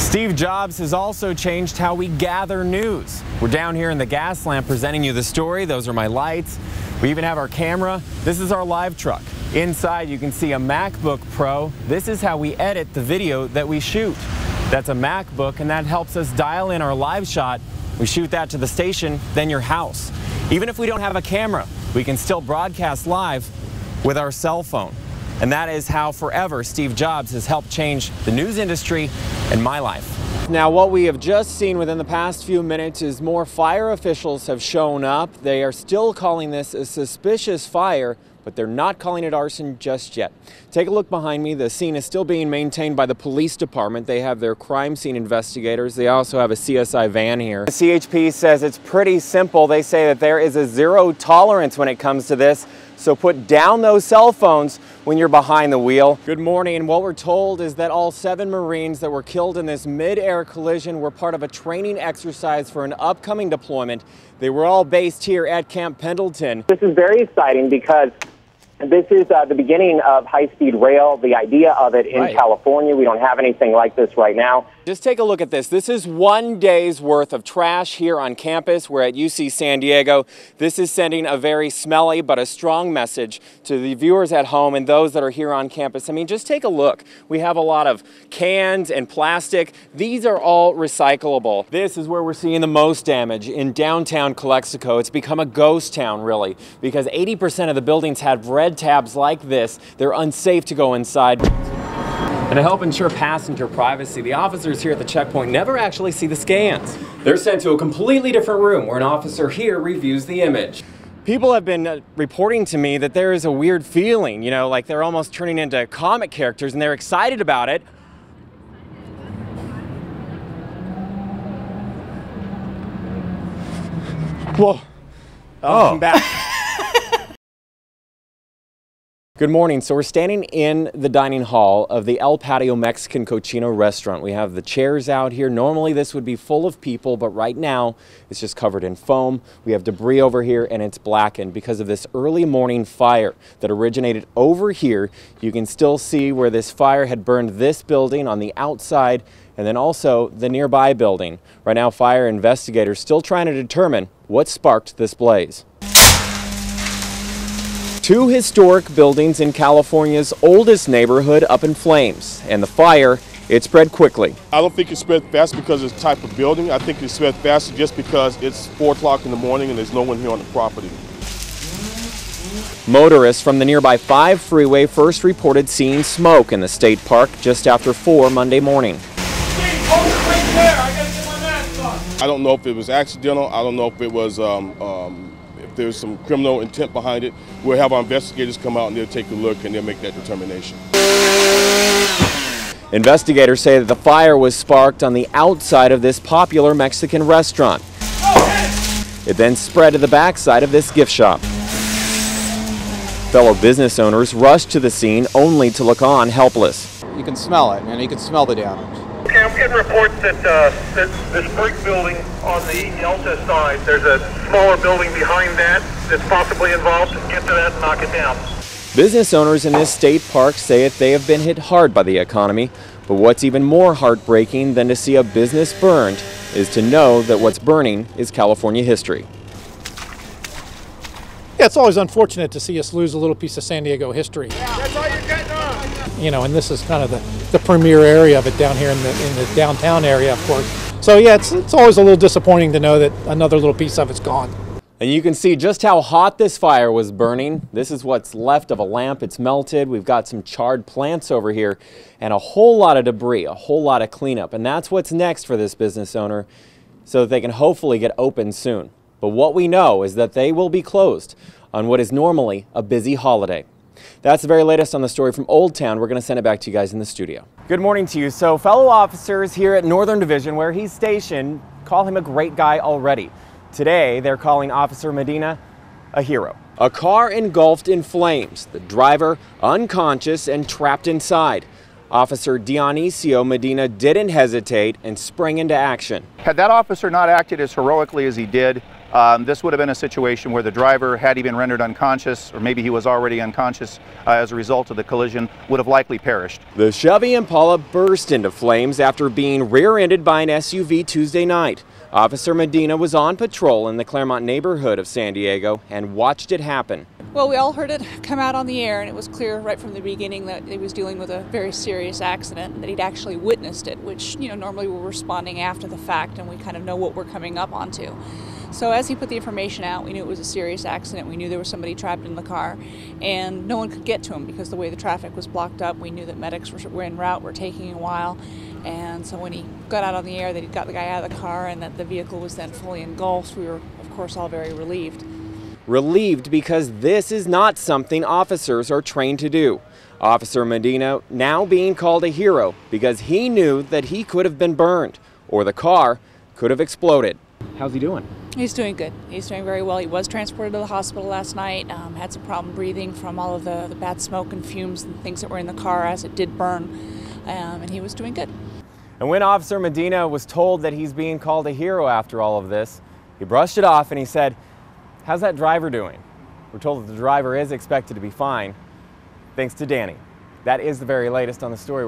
Steve Jobs has also changed how we gather news. We're down here in the gas lamp presenting you the story. Those are my lights. We even have our camera. This is our live truck. Inside you can see a MacBook Pro. This is how we edit the video that we shoot. That's a MacBook, and that helps us dial in our live shot. We shoot that to the station, then your house. Even if we don't have a camera, we can still broadcast live with our cell phone. And that is how forever Steve Jobs has helped change the news industry and my life. Now, what we have just seen within the past few minutes is more fire officials have shown up. They are still calling this a suspicious fire, but they're not calling it arson just yet. Take a look behind me. The scene is still being maintained by the police department. They have their crime scene investigators. They also have a CSI van here. The CHP says it's pretty simple. They say that there is a zero tolerance when it comes to this. So put down those cell phones when you're behind the wheel. Good morning, and what we're told is that all 7 Marines that were killed in this mid-air collision were part of a training exercise for an upcoming deployment. They were all based here at Camp Pendleton. This is very exciting because this is the beginning of high-speed rail, the idea of it in California. We don't have anything like this right now. Just take a look at this. This is 1 day's worth of trash here on campus. We're at UC San Diego. This is sending a very smelly but a strong message to the viewers at home and those that are here on campus. I mean, just take a look. We have a lot of cans and plastic. These are all recyclable. This is where we're seeing the most damage in downtown Calexico. It's become a ghost town, really, because 80% of the buildings have red tabs like this. They're unsafe to go inside. And to help ensure passenger privacy, the officers here at the checkpoint never actually see the scans. They're sent to a completely different room where an officer here reviews the image. People have been reporting to me that there is a weird feeling, you know, like they're almost turning into comic characters and they're excited about it. Whoa. Oh, I'm back. Good morning. So we're standing in the dining hall of the El Patio Mexican Cochino restaurant. We have the chairs out here. Normally this would be full of people, but right now it's just covered in foam. We have debris over here and it's blackened because of this early morning fire that originated over here. You can still see where this fire had burned this building on the outside and then also the nearby building. Right now, fire investigators still trying to determine what sparked this blaze. 2 historic buildings in California's oldest neighborhood up in flames, and the fire, it spread quickly. I don't think it spread fast because of the type of building. I think it spread faster just because it's 4 o'clock in the morning and there's no one here on the property. Motorists from the nearby 5 freeway first reported seeing smoke in the state park just after 4 Monday morning. I don't know if it was accidental. I don't know if it was if there's some criminal intent behind it. We'll have our investigators come out and they'll take a look and they'll make that determination. Investigators say that the fire was sparked on the outside of this popular Mexican restaurant. It then spread to the backside of this gift shop. Fellow business owners rushed to the scene only to look on helpless. You can smell it, and you can smell the damage. Okay, I'm getting reports that this brick building on the Delta side, there's a smaller building behind that that's possibly involved. Get to that and knock it down. Business owners in this state park say that they have been hit hard by the economy, but what's even more heartbreaking than to see a business burned is to know that what's burning is California history. Yeah, it's always unfortunate to see us lose a little piece of San Diego history. That's all you're getting on. You know, and this is kind of the premier area of it down here in the downtown area, of course. So yeah, it's always a little disappointing to know that another little piece of it's gone. And you can see just how hot this fire was burning. This is what's left of a lamp. It's melted. We've got some charred plants over here and a whole lot of debris, a whole lot of cleanup. And that's what's next for this business owner so that they can hopefully get open soon. But what we know is that they will be closed on what is normally a busy holiday. That's the very latest on the story from Old Town. We're going to send it back to you guys in the studio. Good morning to you. So fellow officers here at Northern Division, where he's stationed, call him a great guy already. Today, they're calling Officer Medina a hero. A car engulfed in flames, the driver unconscious and trapped inside. Officer Dionisio Medina didn't hesitate and sprang into action. Had that officer not acted as heroically as he did, This would have been a situation where the driver, had he been rendered unconscious, or maybe he was already unconscious as a result of the collision, would have likely perished. The Chevy Impala burst into flames after being rear-ended by an SUV Tuesday night. Officer Medina was on patrol in the Claremont neighborhood of San Diego and watched it happen. Well, we all heard it come out on the air, and it was clear right from the beginning that he was dealing with a very serious accident and that he'd actually witnessed it, which, normally we're responding after the fact and we kind of know what we're coming up onto. So as he put the information out, we knew it was a serious accident. We knew there was somebody trapped in the car, and no one could get to him because the way the traffic was blocked up. We knew that medics were en route, were taking a while. And so when he got out on the air that he'd got the guy out of the car and that the vehicle was then fully engulfed, we were, of course, all very relieved. Relieved because this is not something officers are trained to do. Officer Medina now being called a hero because he knew that he could have been burned or the car could have exploded. How's he doing? He's doing good. He's doing very well. He was transported to the hospital last night, had some problem breathing from all of the bad smoke and fumes and things that were in the car as it did burn, and he was doing good. And when Officer Medina was told that he's being called a hero after all of this, he brushed it off and he said, "How's that driver doing?" We're told that the driver is expected to be fine, thanks to Danny. That is the very latest on the story.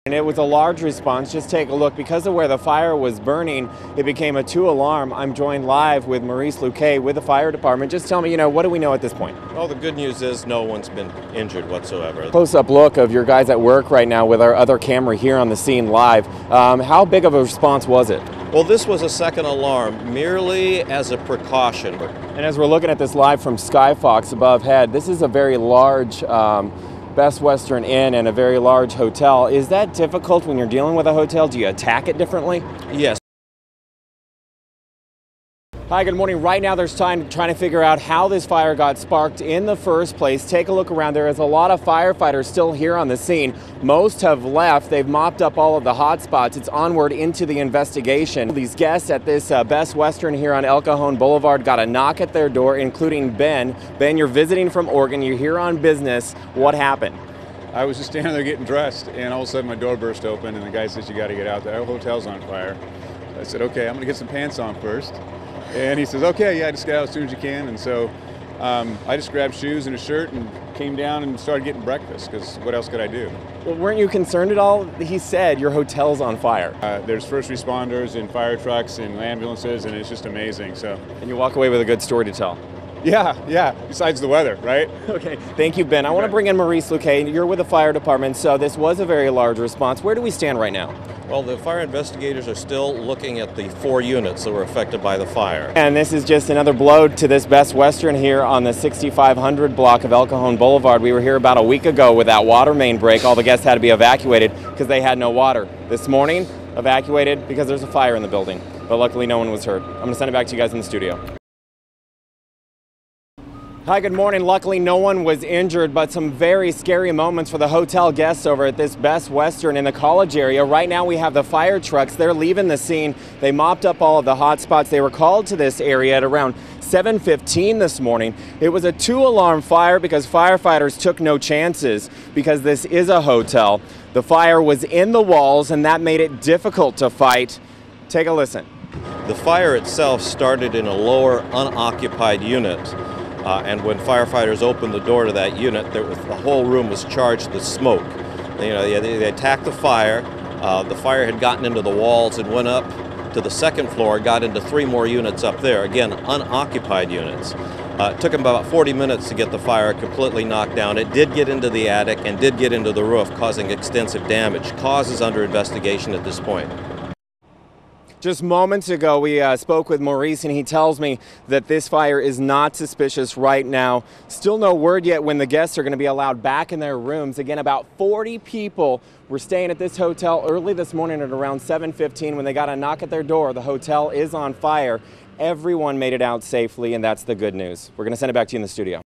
And it was a large response. Just take a look. Because of where the fire was burning, it became a 2-alarm. I'm joined live with Maurice Luque with the fire department. Just tell me, what do we know at this point? Well, the good news is no one's been injured whatsoever. Close-up look of your guys at work right now with our other camera here on the scene live. How big of a response was it? Well, this was a second alarm merely as a precaution. And as we're looking at this live from Skyfox above head, this is a very large Best Western Inn and a very large hotel. Is that difficult when you're dealing with a hotel? Do you attack it differently? Yes. Hi, good morning. Right now there's time trying to figure out how this fire got sparked in the first place. Take a look around. There is a lot of firefighters still here on the scene. Most have left. They've mopped up all of the hot spots. It's onward into the investigation. These guests at this Best Western here on El Cajon Boulevard got a knock at their door, including Ben. Ben, you're visiting from Oregon. You're here on business. What happened? I was just standing there getting dressed, and all of a sudden my door burst open, and the guy says, "You got to get out. The whole hotel's on fire." I said, "Okay, I'm going to get some pants on first." And he says, "Okay, yeah, just get out as soon as you can." And so I just grabbed shoes and a shirt and came down and started getting breakfast, because what else could I do? Well, weren't you concerned at all? He said your hotel's on fire. There's first responders and fire trucks and ambulances, and it's just amazing. So. And you walk away with a good story to tell. Yeah, besides the weather, right? Okay, thank you, Ben. I want to bring in Maurice Luque. You're with the fire department, so this was a very large response. Where do we stand right now? Well, the fire investigators are still looking at the 4 units that were affected by the fire. And this is just another blow to this Best Western here on the 6500 block of El Cajon Boulevard. We were here about a week ago with that water main break. All the guests had to be evacuated because they had no water. This morning, evacuated because there's a fire in the building. But luckily, no one was hurt. I'm going to send it back to you guys in the studio. Hi, good morning. Luckily, no one was injured, but some very scary moments for the hotel guests over at this Best Western in the College area. Right now, we have the fire trucks. They're leaving the scene. They mopped up all of the hot spots. They were called to this area at around 7:15 this morning. It was a 2-alarm fire because firefighters took no chances because this is a hotel. The fire was in the walls, and that made it difficult to fight. Take a listen. The fire itself started in a lower unoccupied unit. And when firefighters opened the door to that unit, the whole room was charged with smoke. They attacked the fire. The fire had gotten into the walls and went up to the second floor, got into 3 more units up there, again, unoccupied units. It took them about 40 minutes to get the fire completely knocked down. It did get into the attic and did get into the roof, causing extensive damage. Cause is under investigation at this point. Just moments ago, we spoke with Maurice, and he tells me that this fire is not suspicious right now. Still no word yet when the guests are going to be allowed back in their rooms. Again, about 40 people were staying at this hotel early this morning at around 7:15 when they got a knock at their door. The hotel is on fire. Everyone made it out safely, and that's the good news. We're going to send it back to you in the studio.